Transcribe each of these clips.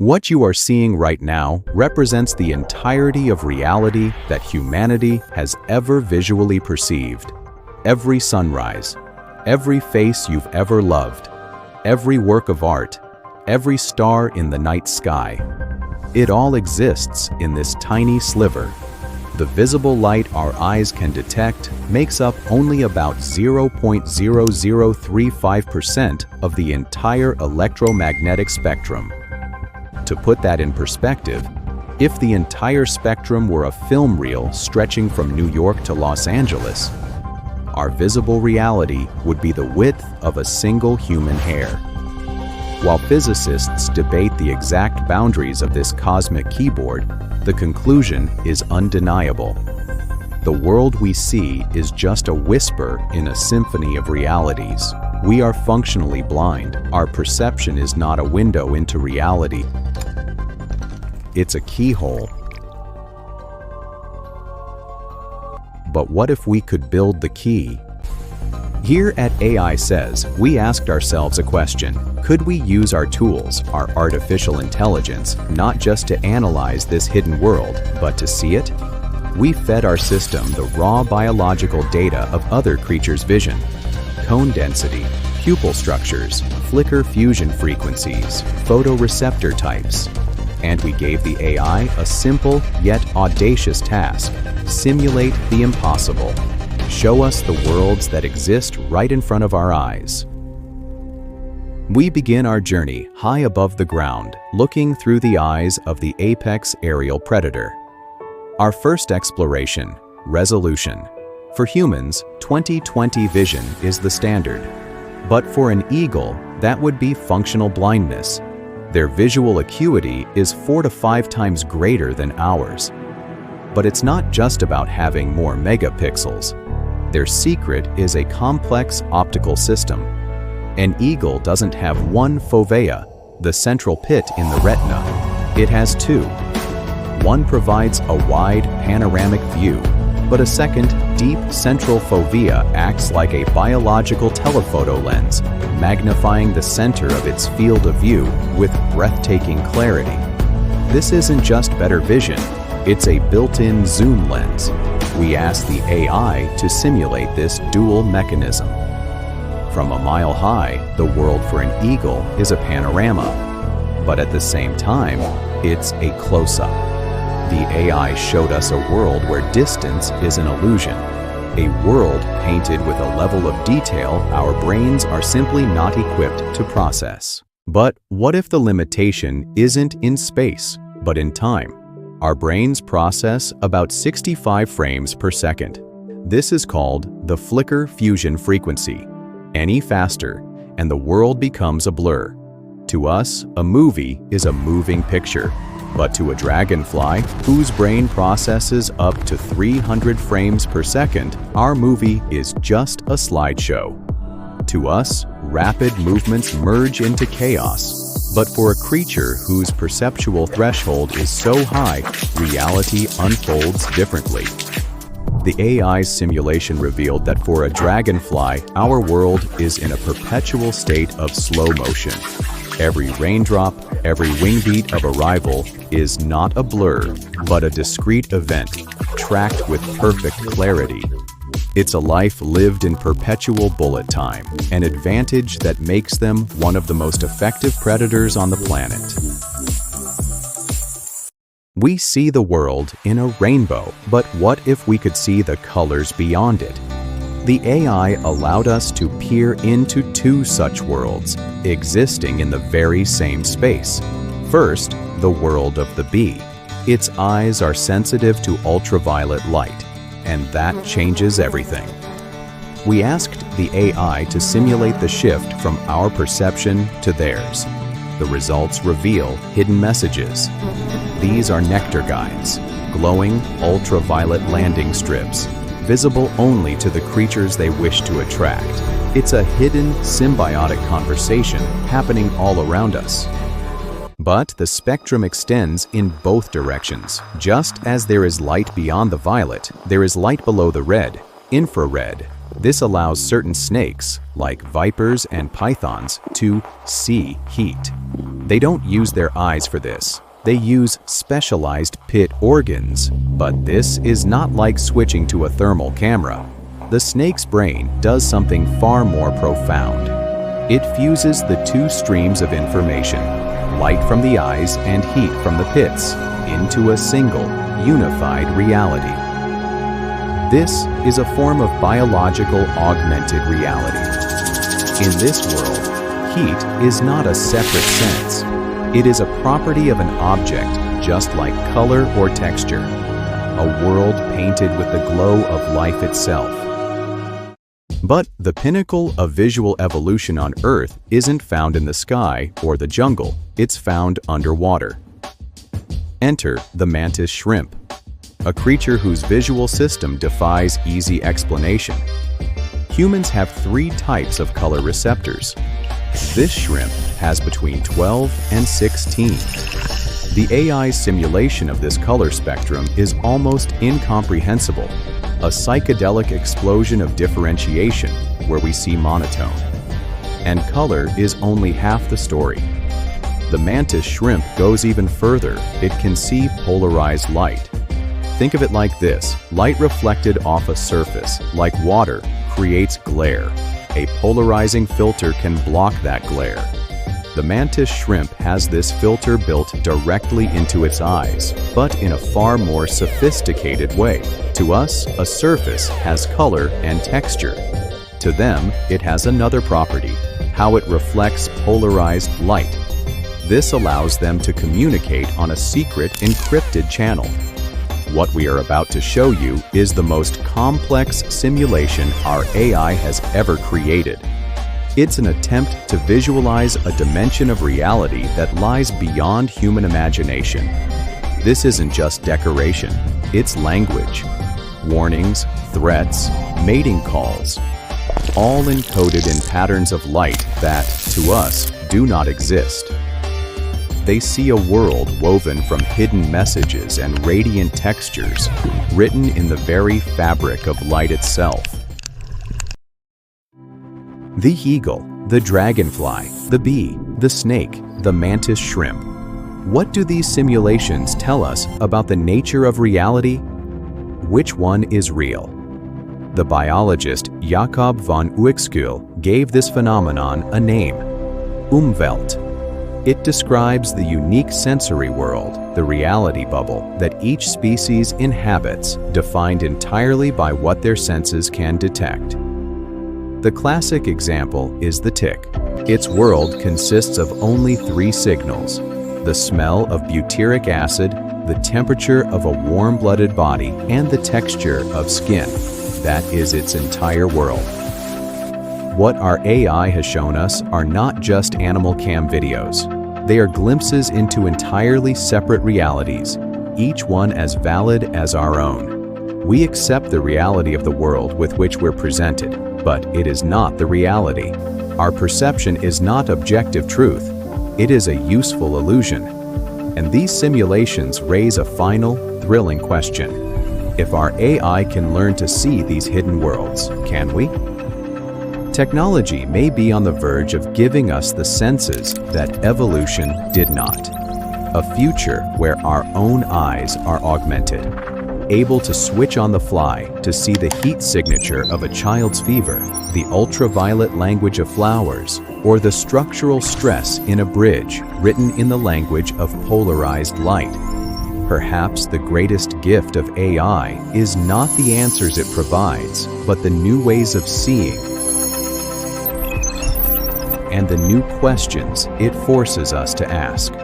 What you are seeing right now represents the entirety of reality that humanity has ever visually perceived. Every sunrise, every face you've ever loved, every work of art, every star in the night sky. It all exists in this tiny sliver. The visible light our eyes can detect makes up only about 0.0035% of the entire electromagnetic spectrum. To put that in perspective, if the entire spectrum were a film reel stretching from New York to Los Angeles, our visible reality would be the width of a single human hair. While physicists debate the exact boundaries of this cosmic keyboard, the conclusion is undeniable. The world we see is just a whisper in a symphony of realities. We are functionally blind. Our perception is not a window into reality. It's a keyhole. But what if we could build the key? Here at AI Says, we asked ourselves a question. Could we use our tools, our artificial intelligence, not just to analyze this hidden world, but to see it? We fed our system the raw biological data of other creatures' vision, cone density, pupil structures, flicker fusion frequencies, photoreceptor types. And we gave the AI a simple yet audacious task: simulate the impossible. Show us the worlds that exist right in front of our eyes. We begin our journey high above the ground, looking through the eyes of the apex aerial predator. Our first exploration, resolution. For humans, 20/20 vision is the standard. But for an eagle, that would be functional blindness. Their visual acuity is 4 to 5 times greater than ours. But it's not just about having more megapixels. Their secret is a complex optical system. An eagle doesn't have one fovea, the central pit in the retina. It has two. One provides a wide panoramic view, but a second, deep central fovea acts like a biological telephoto lens, magnifying the center of its field of view with breathtaking clarity. This isn't just better vision, it's a built-in zoom lens. We asked the AI to simulate this dual mechanism. From a mile high, the world for an eagle is a panorama, but at the same time, it's a close-up. The AI showed us a world where distance is an illusion, a world painted with a level of detail our brains are simply not equipped to process. But what if the limitation isn't in space, but in time? Our brains process about 65 frames per second. This is called the flicker fusion frequency. Any faster, and the world becomes a blur. To us, a movie is a moving picture. But to a dragonfly, whose brain processes up to 300 frames per second, our movie is just a slideshow. To us, rapid movements merge into chaos. But for a creature whose perceptual threshold is so high, reality unfolds differently. The AI's simulation revealed that for a dragonfly, our world is in a perpetual state of slow motion. Every raindrop, every wingbeat of arrival is not a blur, but a discrete event, tracked with perfect clarity. It's a life lived in perpetual bullet time, an advantage that makes them one of the most effective predators on the planet. We see the world in a rainbow, but what if we could see the colors beyond it? The AI allowed us to peer into two such worlds, existing in the very same space. First, the world of the bee. Its eyes are sensitive to ultraviolet light, and that changes everything. We asked the AI to simulate the shift from our perception to theirs. The results reveal hidden messages. These are nectar guides, glowing ultraviolet landing strips, visible only to the creatures they wish to attract. It's a hidden, symbiotic conversation happening all around us. But the spectrum extends in both directions. Just as there is light beyond the violet, there is light below the red, infrared, This allows certain snakes, like vipers and pythons, to see heat. They don't use their eyes for this. They use specialized pit organs, but this is not like switching to a thermal camera. The snake's brain does something far more profound. It fuses the two streams of information, light from the eyes and heat from the pits, into a single, unified reality. This is a form of biological augmented reality. In this world, heat is not a separate sense. It is a property of an object, just like color or texture. A world painted with the glow of life itself. But the pinnacle of visual evolution on Earth isn't found in the sky or the jungle. It's found underwater. Enter the mantis shrimp, a creature whose visual system defies easy explanation. Humans have 3 types of color receptors. This shrimp has between 12 and 16. The AI's simulation of this color spectrum is almost incomprehensible, a psychedelic explosion of differentiation where we see monotone. And color is only half the story. The mantis shrimp goes even further. It can see polarized light. Think of it like this: light reflected off a surface, like water, creates glare. A polarizing filter can block that glare. The mantis shrimp has this filter built directly into its eyes, but in a far more sophisticated way. To us, a surface has color and texture. To them, it has another property, how it reflects polarized light. This allows them to communicate on a secret encrypted channel. What we are about to show you is the most complex simulation our AI has ever created. It's an attempt to visualize a dimension of reality that lies beyond human imagination. This isn't just decoration, it's language. Warnings, threats, mating calls, all encoded in patterns of light that, to us, do not exist. They see a world woven from hidden messages and radiant textures, written in the very fabric of light itself. The eagle, the dragonfly, the bee, the snake, the mantis shrimp. What do these simulations tell us about the nature of reality? Which one is real? The biologist Jakob von Uexküll gave this phenomenon a name: Umwelt. It describes the unique sensory world, the reality bubble that each species inhabits, defined entirely by what their senses can detect. The classic example is the tick. Its world consists of only 3 signals: the smell of butyric acid, the temperature of a warm-blooded body, and the texture of skin. That is its entire world. What our AI has shown us are not just animal cam videos. They are glimpses into entirely separate realities, each one as valid as our own. We accept the reality of the world with which we're presented, but it is not the reality. Our perception is not objective truth. It is a useful illusion. And these simulations raise a final, thrilling question. If our AI can learn to see these hidden worlds, can we? Technology may be on the verge of giving us the senses that evolution did not. A future where our own eyes are augmented, able to switch on the fly to see the heat signature of a child's fever, the ultraviolet language of flowers, or the structural stress in a bridge written in the language of polarized light. Perhaps the greatest gift of AI is not the answers it provides, but the new ways of seeing and the new questions it forces us to ask.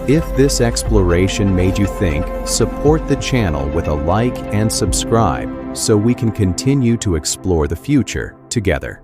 If this exploration made you think, support the channel with a like and subscribe so we can continue to explore the future together.